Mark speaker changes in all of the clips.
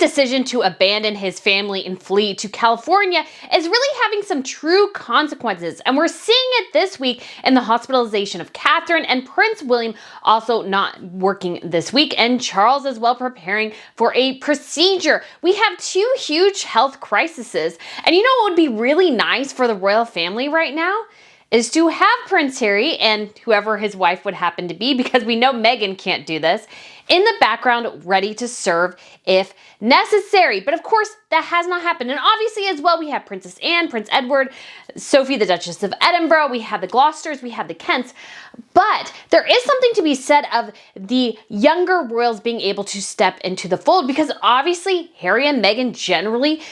Speaker 1: decision to abandon his family and flee to California is really having some true consequences, and we're seeing it this week in the hospitalization of Catherine and Prince William also not working this week, and Charles as well preparing for a procedure. We have two huge health crises, and you know what would be really nice for the royal family right now? Is to have Prince Harry and whoever his wife would happen to be, because we know Meghan can't do this, in the background ready to serve if necessary. But of course, that has not happened. And obviously as well, we have Princess Anne, Prince Edward, Sophie, the Duchess of Edinburgh, we have the Gloucesters, we have the Kents. But there is something to be said of the younger royals being able to step into the fold, because obviously Harry and Meghan generally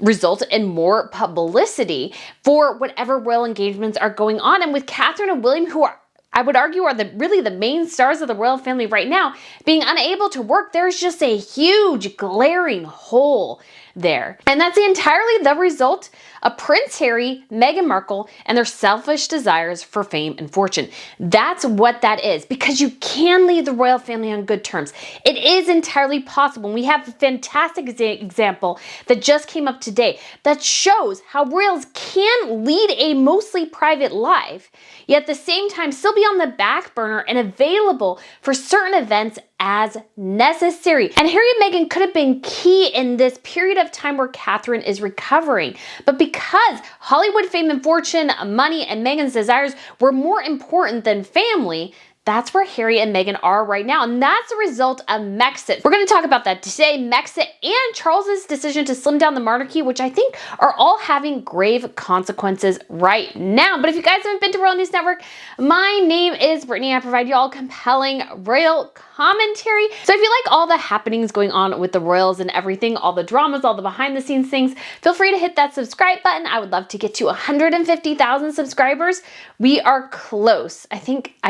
Speaker 1: result in more publicity for whatever royal engagements are going on. And with Catherine and William, who are, I would argue, are really the main stars of the royal family right now, being unable to work, there's just a huge glaring hole there. And that's entirely the result of Prince Harry, Meghan Markle, and their selfish desires for fame and fortune. That's what that is, because you can leave the royal family on good terms. It is entirely possible. And we have a fantastic example that just came up today that shows how royals can lead a mostly private life, yet at the same time still be on the back burner and available for certain events as necessary. And Harry and Meghan could have been key in this period of time where Catherine is recovering. But because Hollywood fame and fortune, money, and Meghan's desires were more important than family, that's where Harry and Meghan are right now. And that's a result of Megxit. We're going to talk about that today. Megxit and Charles's decision to slim down the monarchy, which I think are all having grave consequences right now. But if you guys haven't been to Royal News Network, my name is Brittany. I provide you all compelling royal commentary. So if you like all the happenings going on with the royals and everything, all the dramas, all the behind the scenes things, feel free to hit that subscribe button. I would love to get to 150,000 subscribers. We are close. I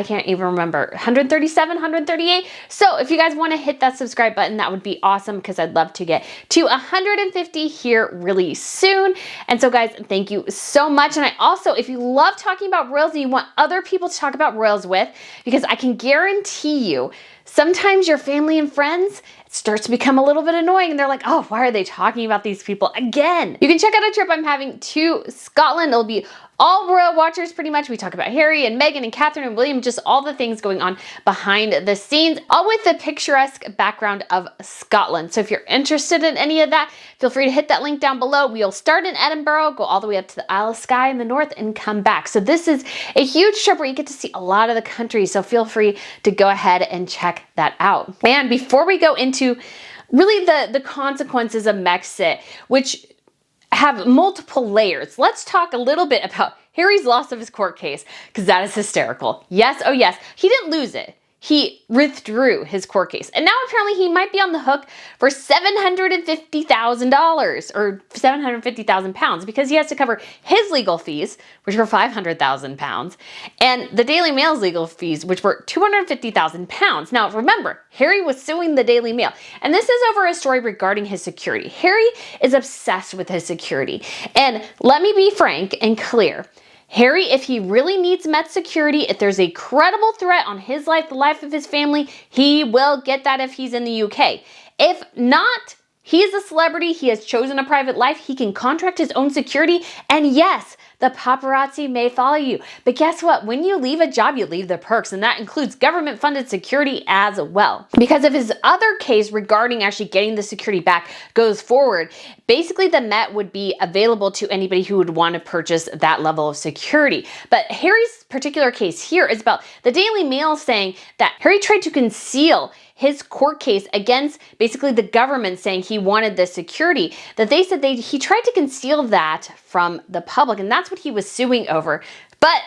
Speaker 1: can't even remember, 137, 138. So if you guys want to hit that subscribe button, that would be awesome, because I'd love to get to 150 here really soon. And so guys, thank you so much. And I also, if you love talking about royals and you want other people to talk about royals with, because I can guarantee you, sometimes your family and friends, it starts to become a little bit annoying and they're like, oh, why are they talking about these people again? You can check out a trip I'm having to Scotland. It'll be all royal watchers pretty much. We talk about Harry and Meghan and Catherine and William, just all the things going on behind the scenes, all with the picturesque background of Scotland. So if you're interested in any of that, feel free to hit that link down below. We'll start in Edinburgh, go all the way up to the Isle of Skye in the north, and come back. So this is a huge trip where you get to see a lot of the country. So feel free to go ahead and check that out. And before we go into really the consequences of Megxit, which have multiple layers, let's talk a little bit about Harry's loss of his court case, because that is hysterical. Yes, oh yes, he didn't lose it. He withdrew his court case. And now apparently he might be on the hook for $750,000 or 750,000 pounds, because he has to cover his legal fees, which were 500,000 pounds, and the Daily Mail's legal fees, which were 250,000 pounds. Now remember, Harry was suing the Daily Mail, and this is over a story regarding his security. Harry is obsessed with his security. And let me be frank and clear. Harry, if he really needs Met security, if there's a credible threat on his life, the life of his family, he will get that if he's in the UK. If not, he is a celebrity, he has chosen a private life, he can contract his own security, and yes, the paparazzi may follow you. But guess what? When you leave a job, you leave the perks, and that includes government-funded security as well. Because if his other case regarding actually getting the security back goes forward, basically the Met would be available to anybody who would want to purchase that level of security. But Harry's particular case here is about the Daily Mail saying that Harry tried to conceal his court case against basically the government, saying he wanted the security, that they said he tried to conceal that from the public, and that's what he was suing over. But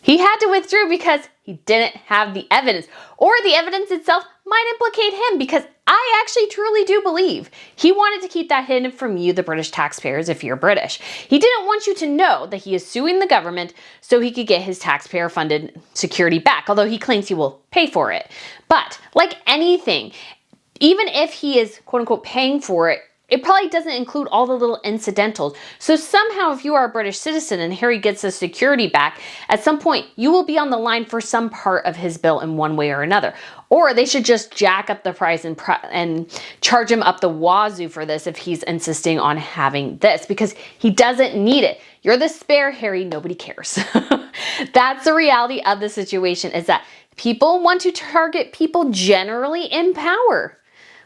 Speaker 1: he had to withdraw because he didn't have the evidence, or the evidence itself might implicate him, because I actually truly do believe he wanted to keep that hidden from you, the British taxpayers, if you're British. He didn't want you to know that he is suing the government so he could get his taxpayer-funded security back, although he claims he will pay for it. But like anything, even if he is quote-unquote paying for it, it probably doesn't include all the little incidentals. So somehow, if you are a British citizen and Harry gets his security back, at some point you will be on the line for some part of his bill in one way or another. Or they should just jack up the price and charge him up the wazoo for this if he's insisting on having this, because he doesn't need it. You're the spare, Harry. Nobody cares. That's the reality of the situation, is that people want to target people generally in power,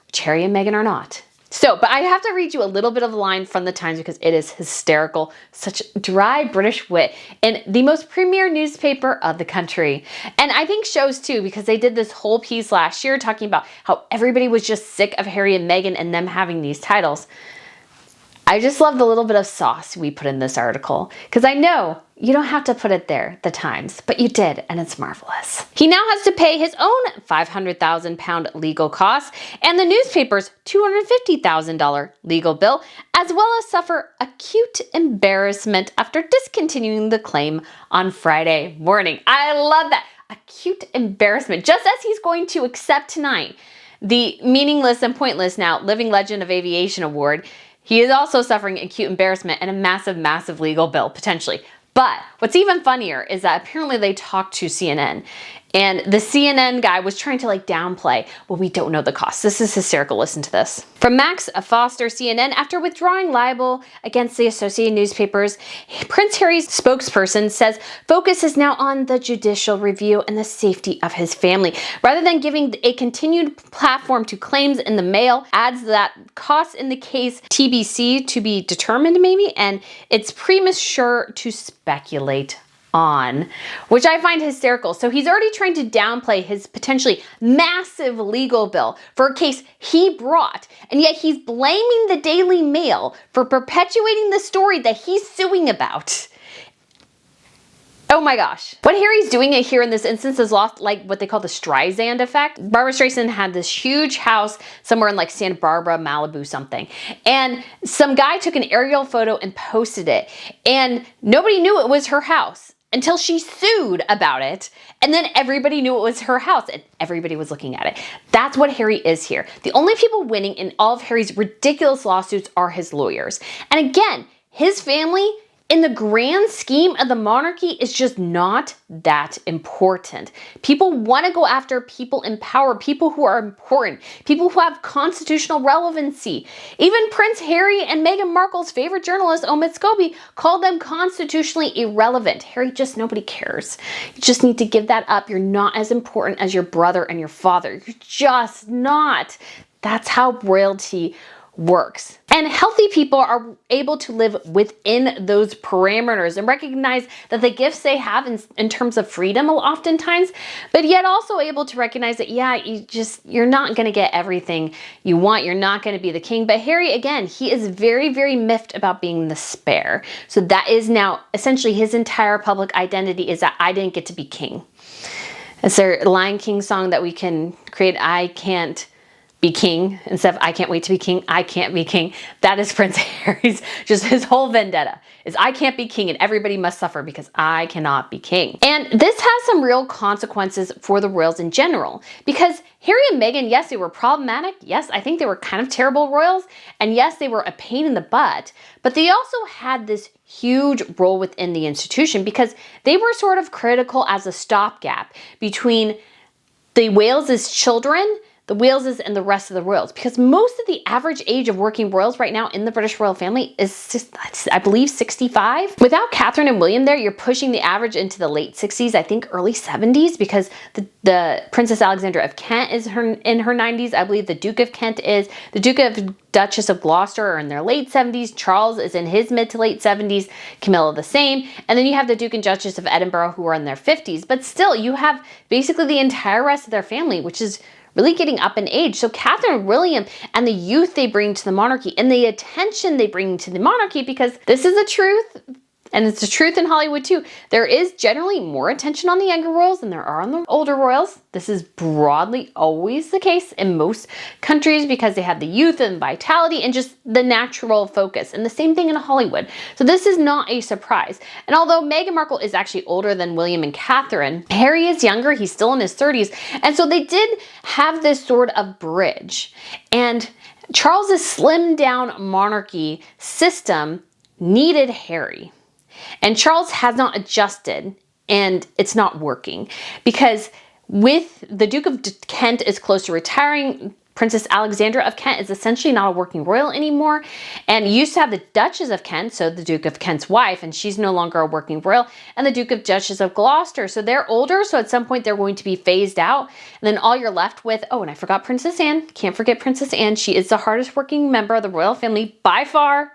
Speaker 1: which Harry and Meghan are not. So, but I have to read you a little bit of a line from the Times because it is hysterical. Such dry British wit in the most premier newspaper of the country. And I think shows too, because they did this whole piece last year talking about how everybody was just sick of Harry and Meghan and them having these titles. I just love the little bit of sauce we put in this article, because I know you don't have to put it there, the Times, but you did, and it's marvelous. He now has to pay his own £500,000 legal costs and the newspaper's $250,000 legal bill, as well as suffer acute embarrassment after discontinuing the claim on Friday morning. I love that. Acute embarrassment, just as he's going to accept tonight the meaningless and pointless now Living Legend of Aviation Award. He is also suffering acute embarrassment and a massive, massive legal bill, potentially. But what's even funnier is that apparently they talked to CNN, and the CNN guy was trying to downplay, well, we don't know the cost. This is hysterical. Listen to this. From Max Foster, CNN, after withdrawing libel against the Associated Newspapers, Prince Harry's spokesperson says focus is now on the judicial review and the safety of his family, rather than giving a continued platform to claims in the Mail. Adds that costs in the case TBC, to be determined maybe, and it's premature to speculate on, which I find hysterical. So he's already trying to downplay his potentially massive legal bill for a case he brought, and yet he's blaming the Daily Mail for perpetuating the story that he's suing about. Oh my gosh. What Harry's doing here in this instance is lost, what they call the Streisand effect. Barbara Streisand had this huge house somewhere in Santa Barbara, Malibu, something. And some guy took an aerial photo and posted it. And nobody knew it was her house until she sued about it. And then everybody knew it was her house and everybody was looking at it. That's what Harry is here. The only people winning in all of Harry's ridiculous lawsuits are his lawyers. And again, his family, in the grand scheme of the monarchy, is just not that important. People want to go after people in power, people who are important, people who have constitutional relevancy. Even Prince Harry and Meghan Markle's favorite journalist, Omid Scobie, called them constitutionally irrelevant. Harry, just nobody cares. You just need to give that up. You're not as important as your brother and your father. You're just not. That's how royalty works. And healthy people are able to live within those parameters and recognize that the gifts they have in terms of freedom oftentimes, but yet also able to recognize that, yeah, you're not going to get everything you want. You're not going to be the king. But Harry, again, he is very, very miffed about being the spare. So that is now essentially his entire public identity, is that I didn't get to be king. Is there a Lion King song that we can create? I can't be king, instead of I can't wait to be king, I can't be king. That is Prince Harry's, just his whole vendetta is I can't be king and everybody must suffer because I cannot be king. And this has some real consequences for the royals in general, because Harry and Meghan, yes, they were problematic. Yes, I think they were kind of terrible royals. And yes, they were a pain in the butt, but they also had this huge role within the institution because they were sort of critical as a stopgap between the Wales's children, the Waleses, and the rest of the royals, because most of the average age of working royals right now in the British royal family is, I believe, 65. Without Catherine and William there, you're pushing the average into the late 60s, I think early 70s, because the Princess Alexandra of Kent is in her 90s. I believe the Duke of Kent is. The Duke of Duchess of Gloucester are in their late 70s. Charles is in his mid to late 70s. Camilla the same. And then you have the Duke and Duchess of Edinburgh who are in their 50s. But still, you have basically the entire rest of their family, which is really getting up in age. So Catherine and William and the youth they bring to the monarchy and the attention they bring to the monarchy, because this is the truth, and it's the truth in Hollywood too. There is generally more attention on the younger royals than there are on the older royals. This is broadly always the case in most countries because they have the youth and vitality and just the natural focus. And the same thing in Hollywood. So this is not a surprise. And although Meghan Markle is actually older than William and Catherine, Harry is younger. He's still in his 30s. And so they did have this sort of bridge. And Charles's slimmed down monarchy system needed Harry. And Charles has not adjusted, and it's not working because with the Duke of Kent is close to retiring, Princess Alexandra of Kent is essentially not a working royal anymore, and used to have the Duchess of Kent, so the Duke of Kent's wife, and she's no longer a working royal, and the Duke of Duchess of Gloucester. So they're older, so at some point they're going to be phased out, and then all you're left with, oh, and I forgot Princess Anne. Can't forget Princess Anne. She is the hardest working member of the royal family by far.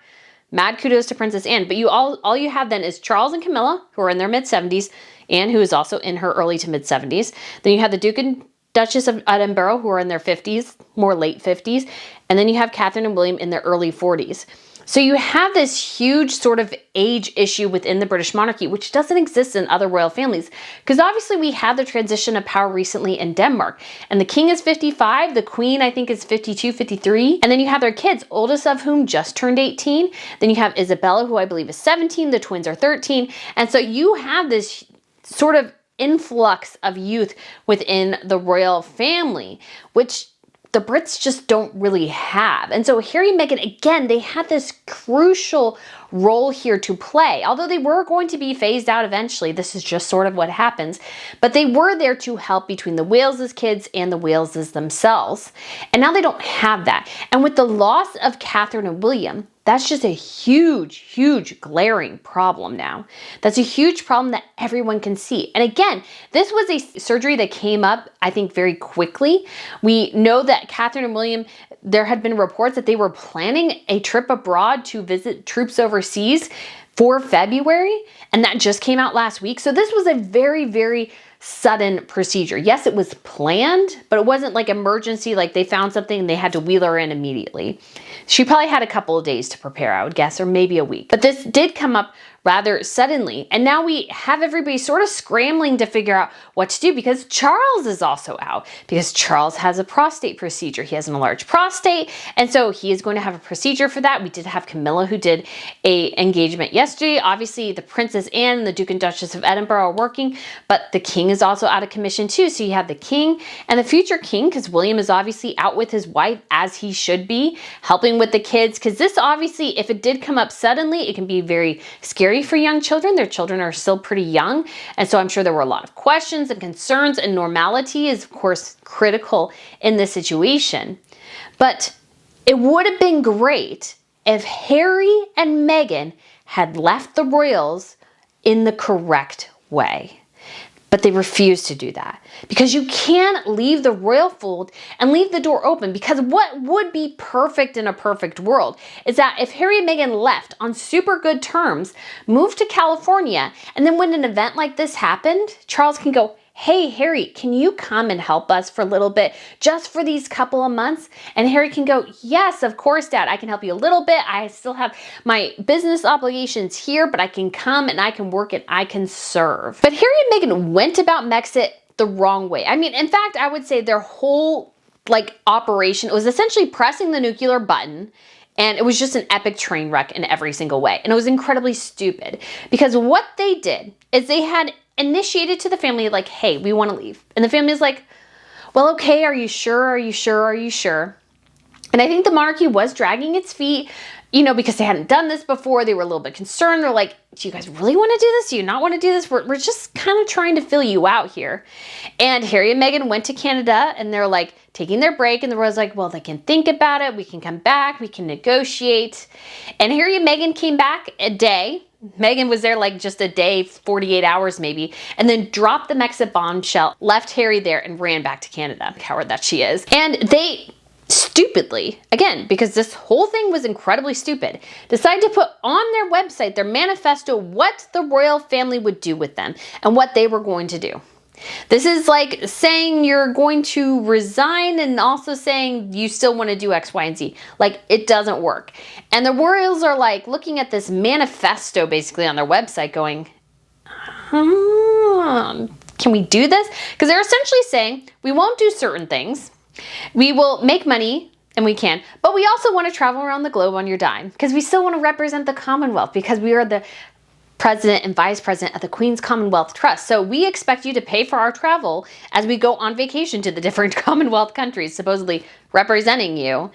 Speaker 1: Mad kudos to Princess Anne. But all you have then is Charles and Camilla, who are in their mid-70s, Anne, who is also in her early to mid-70s. Then you have the Duke and Duchess of Edinburgh, who are in their 50s, more late 50s. And then you have Catherine and William in their early 40s. So you have this huge sort of age issue within the British monarchy, which doesn't exist in other royal families. Because obviously we had the transition of power recently in Denmark. And the king is 55, the queen I think is 52, 53. And then you have their kids, oldest of whom just turned 18. Then you have Isabella, who I believe is 17. The twins are 13. And so you have this sort of influx of youth within the royal family, which the Brits just don't really have. And so Harry and Meghan, again, they had this crucial role here to play. Although they were going to be phased out eventually, this is just sort of what happens. But they were there to help between the Waleses kids and the Waleses themselves. And now they don't have that. And with the loss of Catherine and William, that's just a huge, huge glaring problem now. That's a huge problem that everyone can see. And again, this was a surgery that came up, I think, very quickly. We know that Catherine and William, there had been reports that they were planning a trip abroad to visit troops overseas for February, and that just came out last week. So this was a very, very sudden procedure. Yes, it was planned, but it wasn't like emergency, like they found something and they had to wheel her in immediately. She probably had a couple of days to prepare, I would guess, or maybe a week. But this did come up rather suddenly. And now we have everybody sort of scrambling to figure out what to do because Charles is also out because Charles has a prostate procedure. He has an enlarged prostate. And so he is going to have a procedure for that. We did have Camilla who did a engagement yesterday. Obviously the Princess Anne and the Duke and Duchess of Edinburgh are working, but the king is also out of commission too. So you have the king and the future king because William is obviously out with his wife as he should be, helping with the kids. Because this obviously, if it did come up suddenly, it can be very scary for young children. Their children are still pretty young. And so I'm sure there were a lot of questions and concerns, and normality is of course critical in this situation. But it would have been great if Harry and Meghan had left the royals in the correct way. But they refuse to do that because you can't leave the royal fold and leave the door open, because what would be perfect in a perfect world is that if Harry and Meghan left on super good terms, moved to California, and then when an event like this happened, Charles can go, hey, Harry, can you come and help us for a little bit, just for these couple of months? And Harry can go, yes, of course, Dad, I can help you a little bit. I still have my business obligations here, but I can come and I can work and I can serve. But Harry and Meghan went about Megxit the wrong way. I mean, in fact, I would say their whole operation was essentially pressing the nuclear button. And it was just an epic train wreck in every single way. And it was incredibly stupid because what they did is they had initiated to the family like, hey, we want to leave. And the family is like, well, okay, are you sure? Are you sure? Are you sure? And I think the monarchy was dragging its feet, you know, because they hadn't done this before. They were a little bit concerned. They're like, do you guys really want to do this? Do you not want to do this? We're just kind of trying to fill you out here. And Harry and Meghan went to Canada and they're like taking their break. And the royals like, well, they can think about it. We can come back. We can negotiate. And Harry and Meghan came back a day. Meghan was there like just a day, 48 hours maybe, and then dropped the Megxit bombshell, left Harry there and ran back to Canada. Coward that she is. And they stupidly, again, because this whole thing was incredibly stupid, decided to put on their website, their manifesto, what the royal family would do with them and what they were going to do. This is like saying you're going to resign and also saying you still want to do X, Y, and Z. Like, it doesn't work. And the royals are like looking at this manifesto basically on their website going, can we do this? Because they're essentially saying we won't do certain things. We will make money, and we can, but we also want to travel around the globe on your dime because we still want to represent the Commonwealth because we are the president and vice president of the Queen's Commonwealth Trust. So we expect you to pay for our travel as we go on vacation to the different Commonwealth countries, supposedly representing you.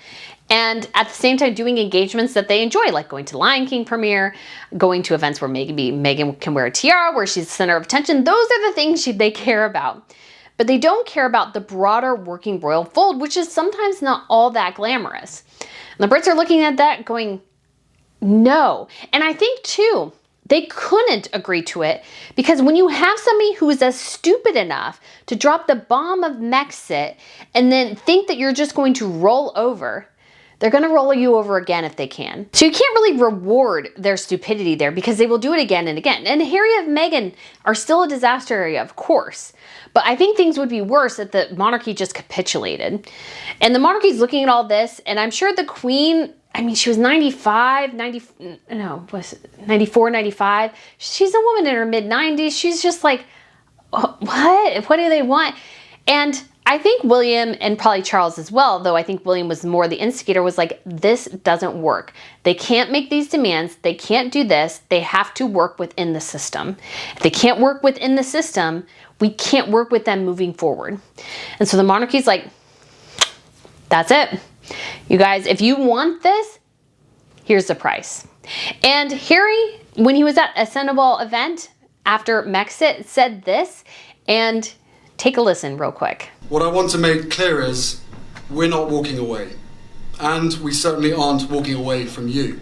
Speaker 1: and at the same time doing engagements that they enjoy, like going to Lion King premiere, going to events where maybe Meghan can wear a tiara, where she's the center of attention. Those are the things they care about. But they don't care about the broader working royal fold, which is sometimes not all that glamorous. And the Brits are looking at that going, no. And I think too, they couldn't agree to it because when you have somebody who is as stupid enough to drop the bomb of Megxit and then think that you're just going to roll over, they're going to roll you over again if they can. So you can't really reward their stupidity there because they will do it again and again. And Harry and Meghan are still a disaster area, of course. But I think things would be worse if the monarchy just capitulated. And the monarchy's looking at all this, and I'm sure the Queen, I mean, she was 94, 95. She's a woman in her mid-90s. She's just like, what? What do they want? And I think William, and probably Charles as well, though I think William was more the instigator, was like, this doesn't work. They can't make these demands. They can't do this. They have to work within the system. If they can't work within the system, we can't work with them moving forward. And so the monarchy's like, that's it. You guys, if you want this, here's the price. And Harry, when he was at a Senable event after Megxit, said this, and take a listen real quick.
Speaker 2: What I want to make clear is we're not walking away, and we certainly aren't walking away from you.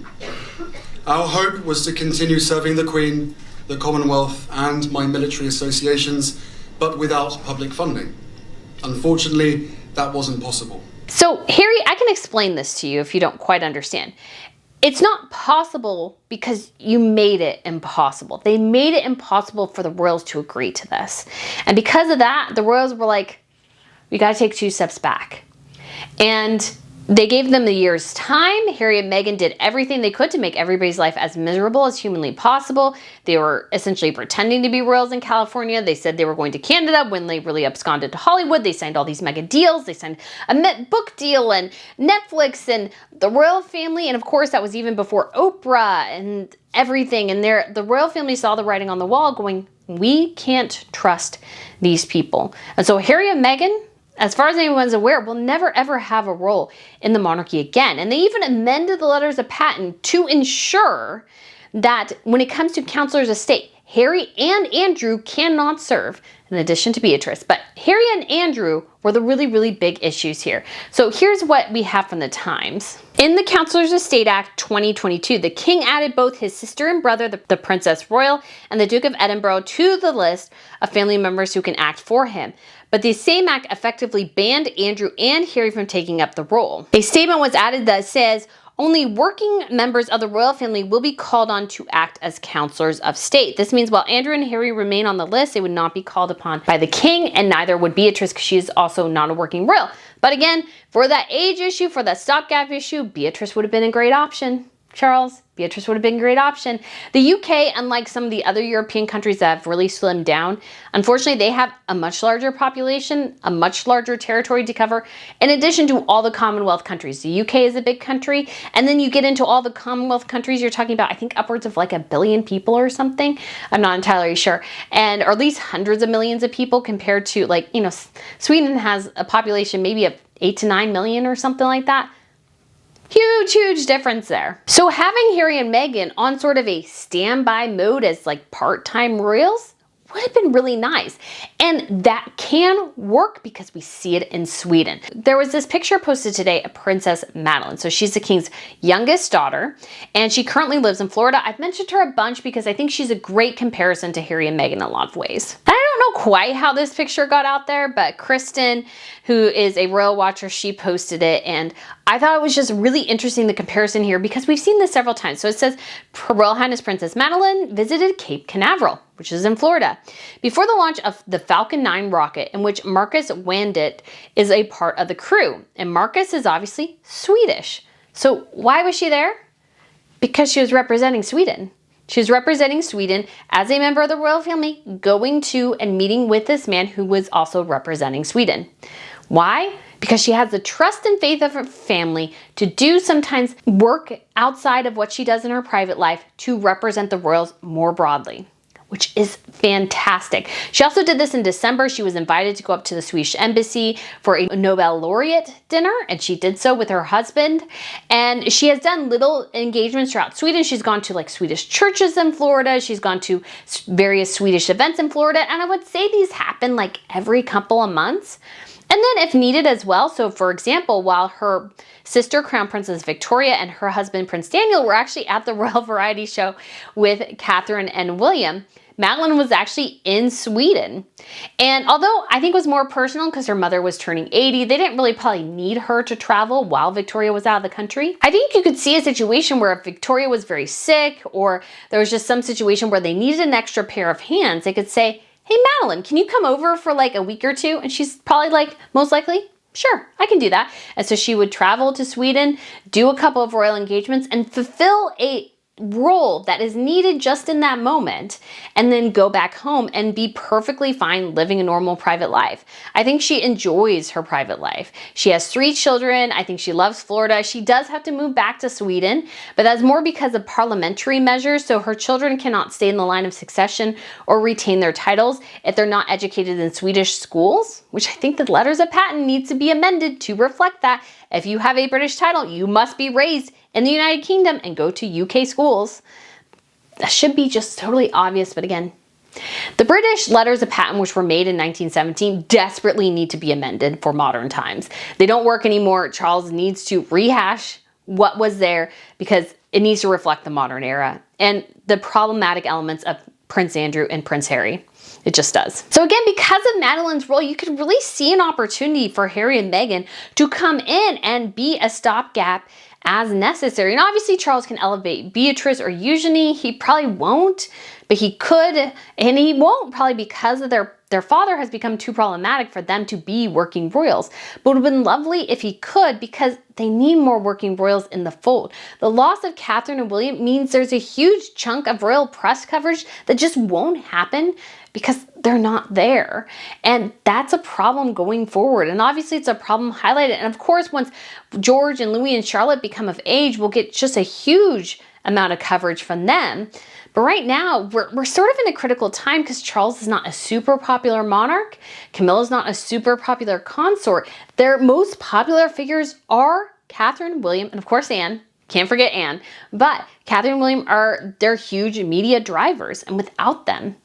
Speaker 2: Our hope was to continue serving the Queen, the Commonwealth, and my military associations, but without public funding. Unfortunately, that wasn't possible.
Speaker 1: So, Harry, I can explain this to you if you don't quite understand. It's not possible because you made it impossible. They made it impossible for the royals to agree to this. And because of that, the royals were like, we got to take 2 steps back. And they gave them the year's time. Harry and Meghan did everything they could to make everybody's life as miserable as humanly possible. They were essentially pretending to be royals in California. They said they were going to Canada when they really absconded to Hollywood. They signed all these mega deals. They signed a book deal and Netflix and the royal family. And of course, that was even before Oprah and everything. And the royal family saw the writing on the wall going, we can't trust these people. And so Harry and Meghan, as far as anyone's aware, will never ever have a role in the monarchy again. And they even amended the letters of patent to ensure that when it comes to counselors of state, Harry and Andrew cannot serve, in addition to Beatrice. But Harry and Andrew were the really, really big issues here. So here's what we have from the Times. In the Counselors of State Act 2022, the king added both his sister and brother, the Princess Royal, and the Duke of Edinburgh to the list of family members who can act for him. But the same act effectively banned Andrew and Harry from taking up the role. A statement was added that says, only working members of the royal family will be called on to act as counselors of state. This means while Andrew and Harry remain on the list, they would not be called upon by the king, and neither would Beatrice because she is also not a working royal. But again, for that age issue, for that stopgap issue, Beatrice would have been a great option. Charles, Beatrice would have been a great option. The UK, unlike some of the other European countries that have really slimmed down, unfortunately, they have a much larger population, a much larger territory to cover, in addition to all the Commonwealth countries. The UK is a big country, and then you get into all the Commonwealth countries, you're talking about, I think, upwards of like 1 billion people or something. I'm not entirely sure. Or at least hundreds of millions of people compared to, like, you know, Sweden has a population maybe of 8 to 9 million or something like that. Huge, huge difference there. So having Harry and Meghan on sort of a standby mode as like part-time royals would have been really nice. And that can work because we see it in Sweden. There was this picture posted today of Princess Madeline. So she's the king's youngest daughter, and she currently lives in Florida. I've mentioned her a bunch because I think she's a great comparison to Harry and Meghan in a lot of ways. I don't know quite how this picture got out there, but Kristen, who is a royal watcher, she posted it, and I thought it was just really interesting, the comparison here, because we've seen this several times. So it says, Her Royal Highness Princess Madeline visited Cape Canaveral, which is in Florida, before the launch of the Falcon 9 rocket, in which Marcus Wandit is a part of the crew. And Marcus is obviously Swedish. So why was she there? Because she was representing Sweden. She was representing Sweden as a member of the royal family, going to and meeting with this man who was also representing Sweden. Why? Because she has the trust and faith of her family to do sometimes work outside of what she does in her private life to represent the royals more broadly. which is fantastic. She also did this in December. She was invited to go up to the Swedish embassy for a Nobel laureate dinner, and she did so with her husband. And she has done little engagements throughout Sweden. She's gone to like Swedish churches in Florida. She's gone to various Swedish events in Florida. And I would say these happen like every couple of months. And then if needed as well, so for example, while her sister Crown Princess Victoria and her husband Prince Daniel were actually at the Royal Variety Show with Catherine and William, Madeline was actually in Sweden. And although I think it was more personal because her mother was turning 80, they didn't really probably need her to travel while Victoria was out of the country. I think you could see a situation where if Victoria was very sick or there was just some situation where they needed an extra pair of hands, they could say, hey, Madeline, can you come over for like a week or two? And she's probably like, most likely, sure, I can do that. And so she would travel to Sweden, do a couple of royal engagements, and fulfill a role that is needed just in that moment, and then go back home and be perfectly fine living a normal private life. I think she enjoys her private life. She has 3 children. I think she loves Florida. She does have to move back to Sweden, but that's more because of parliamentary measures. So her children cannot stay in the line of succession or retain their titles if they're not educated in Swedish schools, which I think the letters of patent needs to be amended to reflect that. If you have a British title, you must be raised in the United Kingdom and go to UK schools. That should be just totally obvious, but again, the British letters of patent, which were made in 1917, desperately need to be amended for modern times. They don't work anymore. Charles needs to rehash what was there because it needs to reflect the modern era and the problematic elements of Prince Andrew and Prince Harry. It just does. So again, because of Madeline's role, you could really see an opportunity for Harry and Meghan to come in and be a stopgap as necessary. And obviously Charles can elevate Beatrice or Eugenie. He probably won't, but he could, and he won't probably because of their father has become too problematic for them to be working royals. But it would have been lovely if he could, because they need more working royals in the fold. The loss of Catherine and William means there's a huge chunk of royal press coverage that just won't happen because they're not there. And that's a problem going forward. And obviously it's a problem highlighted. And of course, once George and Louis and Charlotte become of age, we'll get just a huge amount of coverage from them. But right now, we're sort of in a critical time because Charles is not a super popular monarch. Camilla's not a super popular consort. Their most popular figures are Catherine, William, and of course Anne. Can't forget Anne. But Catherine and William are their huge media drivers. And without them,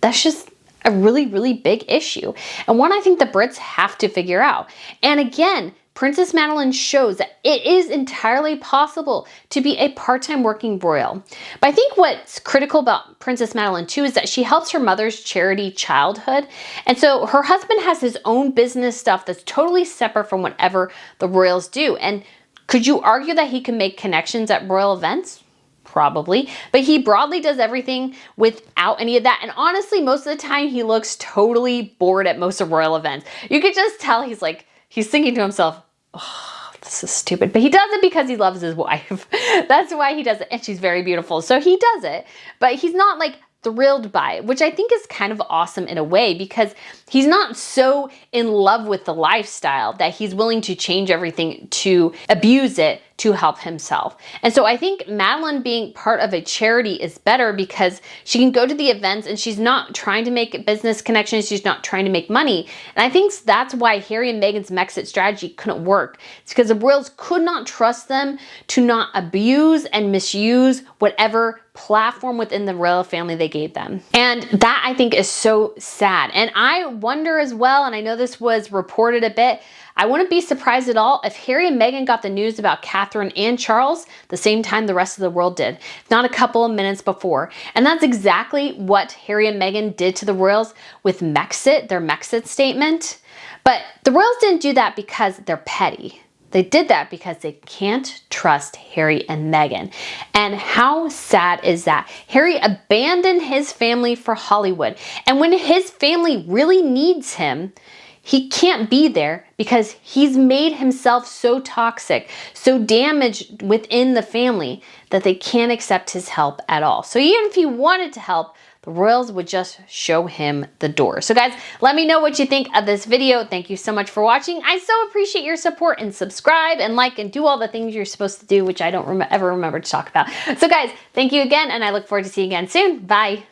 Speaker 1: that's just a really, really big issue. And one I think the Brits have to figure out. And again, Princess Madeline shows that it is entirely possible to be a part-time working royal. But I think what's critical about Princess Madeline too is that she helps her mother's charity Childhood. And so her husband has his own business stuff that's totally separate from whatever the royals do. And could you argue that he can make connections at royal events? Probably, but he broadly does everything without any of that. And honestly, most of the time he looks totally bored at most of royal events. You could just tell he's thinking to himself, oh, this is stupid. But he does it because he loves his wife. That's why he does it. And she's very beautiful. So he does it, but he's not like thrilled by it, which I think is kind of awesome in a way because he's not so in love with the lifestyle that he's willing to change everything to abuse it to help himself. And so I think Madeline being part of a charity is better because she can go to the events and she's not trying to make business connections. She's not trying to make money. And I think that's why Harry and Meghan's Megxit strategy couldn't work. It's because the royals could not trust them to not abuse and misuse whatever platform within the royal family they gave them. And that I think is so sad. And I wonder as well, and I know this was reported a bit, I wouldn't be surprised at all if Harry and Meghan got the news about Catherine and Charles the same time the rest of the world did, if not a couple of minutes before. And that's exactly what Harry and Meghan did to the royals with Megxit, their Megxit statement. But the royals didn't do that because they're petty. They did that because they can't trust Harry and Meghan. And how sad is that? Harry abandoned his family for Hollywood. And when his family really needs him, he can't be there because he's made himself so toxic, so damaged within the family that they can't accept his help at all. So even if he wanted to help, the royals would just show him the door. So guys, let me know what you think of this video. Thank you so much for watching. I so appreciate your support, and subscribe and like and do all the things you're supposed to do, which I don't ever remember to talk about. So guys, thank you again, and I look forward to seeing you again soon. Bye.